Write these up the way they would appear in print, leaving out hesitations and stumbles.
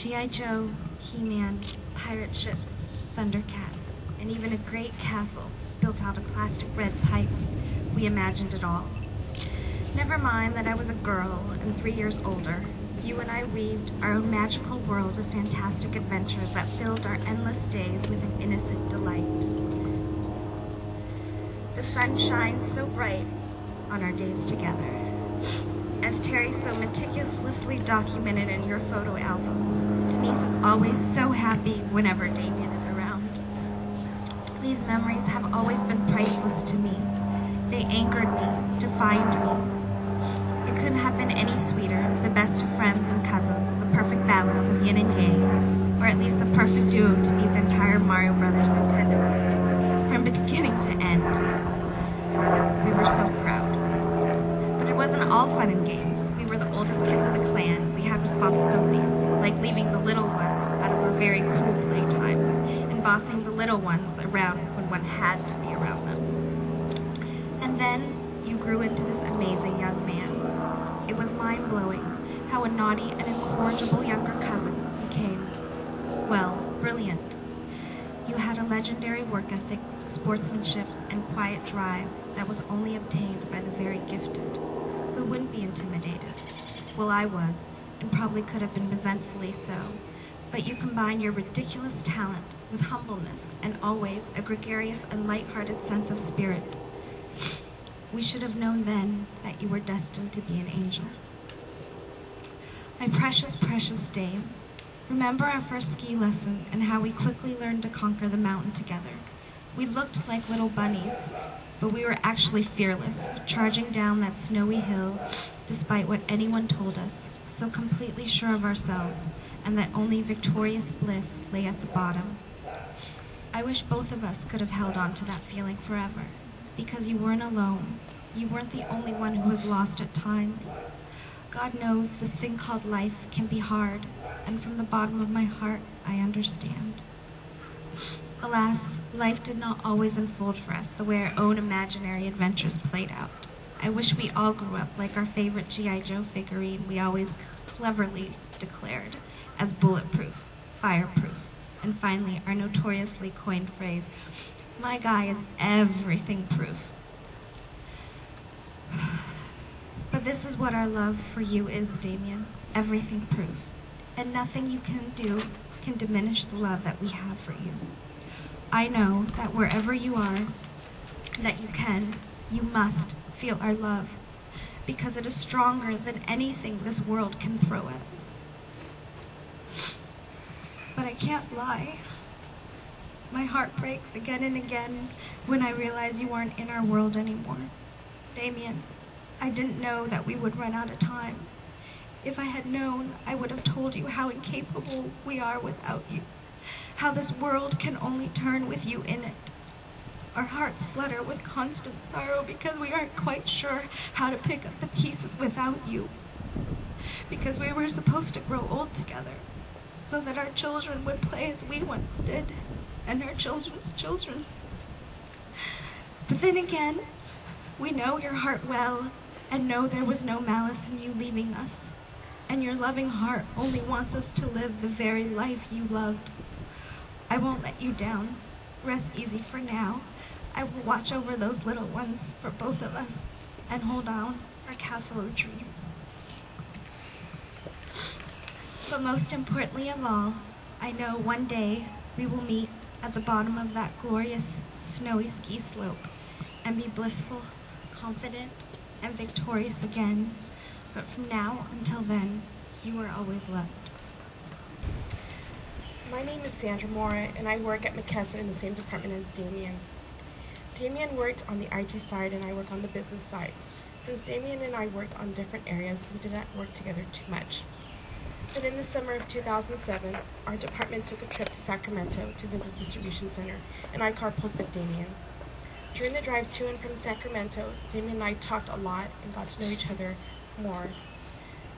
G.I. Joe, He-Man, pirate ships, Thundercats, and even a great castle built out of plastic red pipes. We imagined it all. Never mind that I was a girl and 3 years older. You and I weaved our own magical world of fantastic adventures that filled our endless days with an innocent delight. The sun shines so bright on our days together, as Terry so meticulously documented in your photo albums. Denise is always so happy whenever Damien is around. These memories have always been priceless to me. They anchored me, defined me. It couldn't have been any sweeter, the best of friends and cousins, the perfect balance of yin and yang, or at least the perfect duo to be the entire Mario Brothers Nintendo, from beginning to end. We were so proud. But it wasn't all fun and games. We were the oldest kids of the clan. We had responsibilities, like leaving the little ones out of our very cruel playtime, and bossing the little ones around when one had to be around them. And then you grew into this amazing young man. It was mind-blowing how a naughty and incorrigible younger cousin became, well, brilliant. You had a legendary work ethic, sportsmanship, and quiet drive that was only obtained by the very gifted, who wouldn't be intimidated. Well, I was, and probably could have been resentfully so. But you combine your ridiculous talent with humbleness and always a gregarious and light-hearted sense of spirit. We should have known then that you were destined to be an angel. My precious, precious Dame, remember our first ski lesson and how we quickly learned to conquer the mountain together. We looked like little bunnies, but we were actually fearless, charging down that snowy hill despite what anyone told us, so completely sure of ourselves and that only victorious bliss lay at the bottom. I wish both of us could have held on to that feeling forever. Because you weren't alone. You weren't the only one who was lost at times. God knows this thing called life can be hard, and from the bottom of my heart, I understand. Alas, life did not always unfold for us the way our own imaginary adventures played out. I wish we all grew up like our favorite G.I. Joe figurine we always cleverly declared as bulletproof, fireproof, and finally our notoriously coined phrase, "My guy is everything proof." But this is what our love for you is, Damien, everything proof. And nothing you can do can diminish the love that we have for you. I know that wherever you are, that you must feel our love, because it is stronger than anything this world can throw at us. But I can't lie. My heart breaks again and again when I realize you aren't in our world anymore. Damien, I didn't know that we would run out of time. If I had known, I would have told you how incapable we are without you, how this world can only turn with you in it. Our hearts flutter with constant sorrow because we aren't quite sure how to pick up the pieces without you. Because we were supposed to grow old together, so that our children would play as we once did, and our children's children. But then again, we know your heart well, and know there was no malice in you leaving us, and your loving heart only wants us to live the very life you loved. I won't let you down. Rest easy for now. I will watch over those little ones for both of us, and hold on our castle of dreams. But most importantly of all, I know one day we will meet at the bottom of that glorious snowy ski slope and be blissful, confident, and victorious again. But from now until then, you are always loved. My name is Sandra Mora, and I work at McKesson in the same department as Damien. Damien worked on the IT side, and I work on the business side. Since Damien and I worked on different areas, we did not work together too much. But in the summer of 2007, our department took a trip to Sacramento to visit the distribution center, and I carpooled with Damien. During the drive to and from Sacramento, Damien and I talked a lot and got to know each other more.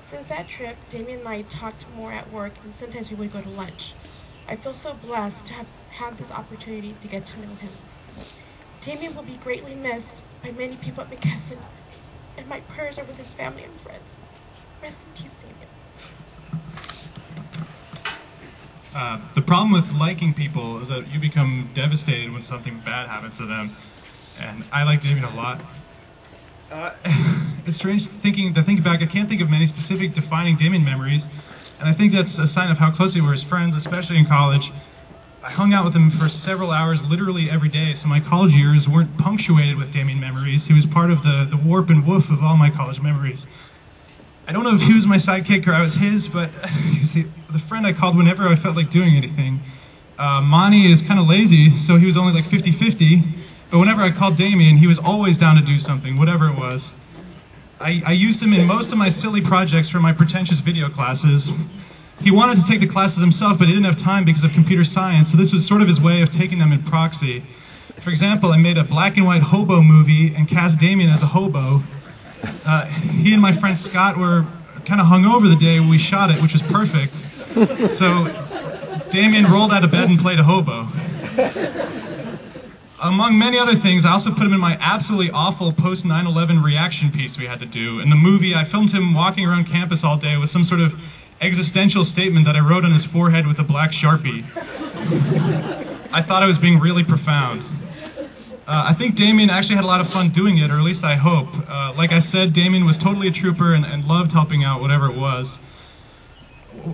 Since that trip, Damien and I talked more at work, and sometimes we would go to lunch. I feel so blessed to have had this opportunity to get to know him. Damien will be greatly missed by many people at McKesson, and my prayers are with his family and friends. Rest in peace, Damien. The problem with liking people is that you become devastated when something bad happens to them. And I like Damien a lot. It's strange thinking back, I can't think of many specific defining Damien memories. And I think that's a sign of how close we were as friends, especially in college. I hung out with him for several hours literally every day, so my college years weren't punctuated with Damien memories. He was part of the warp and woof of all my college memories. I don't know if he was my sidekick or I was his, but he was the friend I called whenever I felt like doing anything. Monty is kind of lazy, so he was only like 50-50, but whenever I called Damien, he was always down to do something, whatever it was. I used him in most of my silly projects for my pretentious video classes. He wanted to take the classes himself, but he didn't have time because of computer science, so this was sort of his way of taking them in proxy. For example, I made a black and white hobo movie and cast Damien as a hobo. He and my friend Scott were kind of hungover the day we shot it, which was perfect. So Damien rolled out of bed and played a hobo. Among many other things, I also put him in my absolutely awful post 9/11 reaction piece we had to do. In the movie, I filmed him walking around campus all day with some sort of existential statement that I wrote on his forehead with a black Sharpie. I thought I was being really profound. I think Damien actually had a lot of fun doing it, or at least I hope. Like I said, Damien was totally a trooper and loved helping out, whatever it was.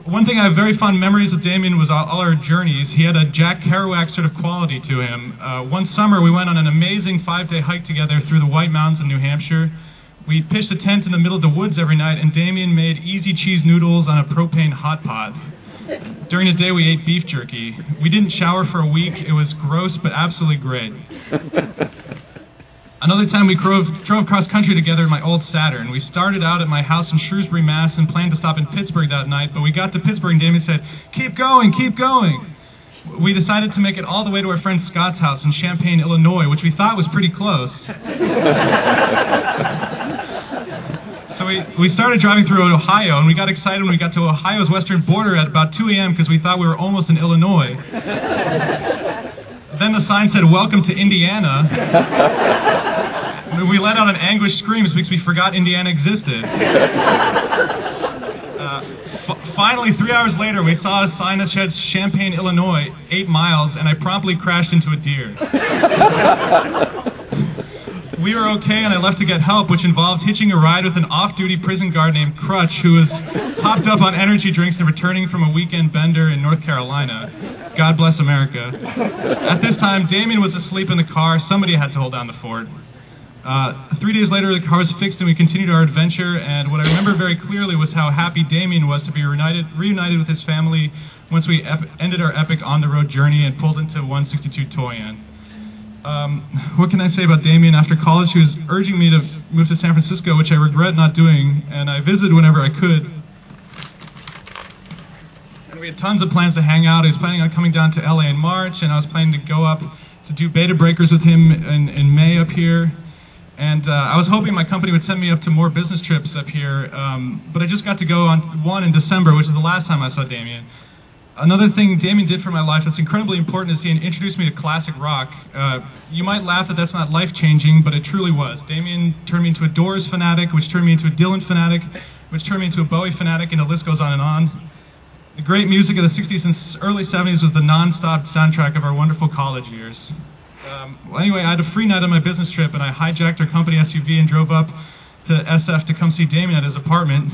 One thing I have very fond memories of Damien was all our journeys. He had a Jack Kerouac sort of quality to him. One summer, we went on an amazing 5-day hike together through the White Mountains in New Hampshire. We pitched a tent in the middle of the woods every night, and Damien made easy cheese noodles on a propane hot pot. During the day, we ate beef jerky. We didn't shower for a week. It was gross, but absolutely great. Another time, we drove cross country together in my old Saturn. We started out at my house in Shrewsbury, Mass, and planned to stop in Pittsburgh that night, but we got to Pittsburgh, and Damien said, "Keep going, keep going." We decided to make it all the way to our friend Scott's house in Champaign, Illinois, which we thought was pretty close. So we started driving through Ohio, and we got excited when we got to Ohio's western border at about 2 a.m. because we thought we were almost in Illinois. Then the sign said, "Welcome to Indiana." We let out an anguished scream because we forgot Indiana existed. Finally, 3 hours later, we saw a sign that said Champaign, Illinois, 8 miles, and I promptly crashed into a deer. We were okay, and I left to get help, which involved hitching a ride with an off-duty prison guard named Crutch, who was hopped up on energy drinks and returning from a weekend bender in North Carolina. God bless America. At this time, Damien was asleep in the car. Somebody had to hold down the fort. 3 days later, the car was fixed, and we continued our adventure, and what I remember very clearly was how happy Damien was to be reunited with his family once we ended our epic on-the-road journey and pulled into 162 Toyan. What can I say about Damien? After college, he was urging me to move to San Francisco, which I regret not doing, and I visited whenever I could. And we had tons of plans to hang out. He was planning on coming down to LA in March, and I was planning to go up to do beta breakers with him in May up here. And I was hoping my company would send me up to more business trips up here, but I just got to go on one in December, which is the last time I saw Damien. Another thing Damien did for my life that's incredibly important is he introduced me to classic rock. You might laugh that that's not life-changing, but it truly was. Damien turned me into a Doors fanatic, which turned me into a Dylan fanatic, which turned me into a Bowie fanatic, and the list goes on and on. The great music of the 60s and early 70s was the non-stop soundtrack of our wonderful college years. Well, anyway, I had a free night on my business trip, and I hijacked our company SUV and drove up to SF to come see Damien at his apartment.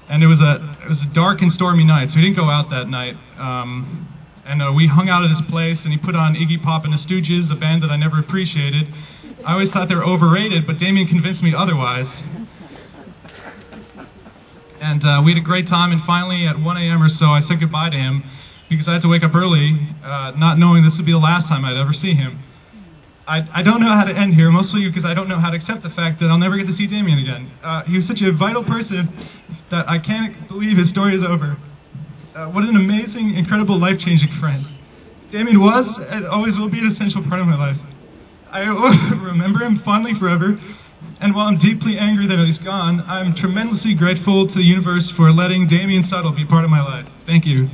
And it was a dark and stormy night, so we didn't go out that night. We hung out at his place, and he put on Iggy Pop and the Stooges, a band that I never appreciated. I always thought they were overrated, but Damien convinced me otherwise. And we had a great time, and finally at 1 a.m. or so, I said goodbye to him because I had to wake up early, not knowing this would be the last time I'd ever see him. I don't know how to end here, mostly because I don't know how to accept the fact that I'll never get to see Damien again. He was such a vital person that I can't believe his story is over. What an amazing, incredible, life-changing friend. Damien was and always will be an essential part of my life. I remember him fondly forever, and while I'm deeply angry that he's gone, I'm tremendously grateful to the universe for letting Damien Suttle be part of my life. Thank you.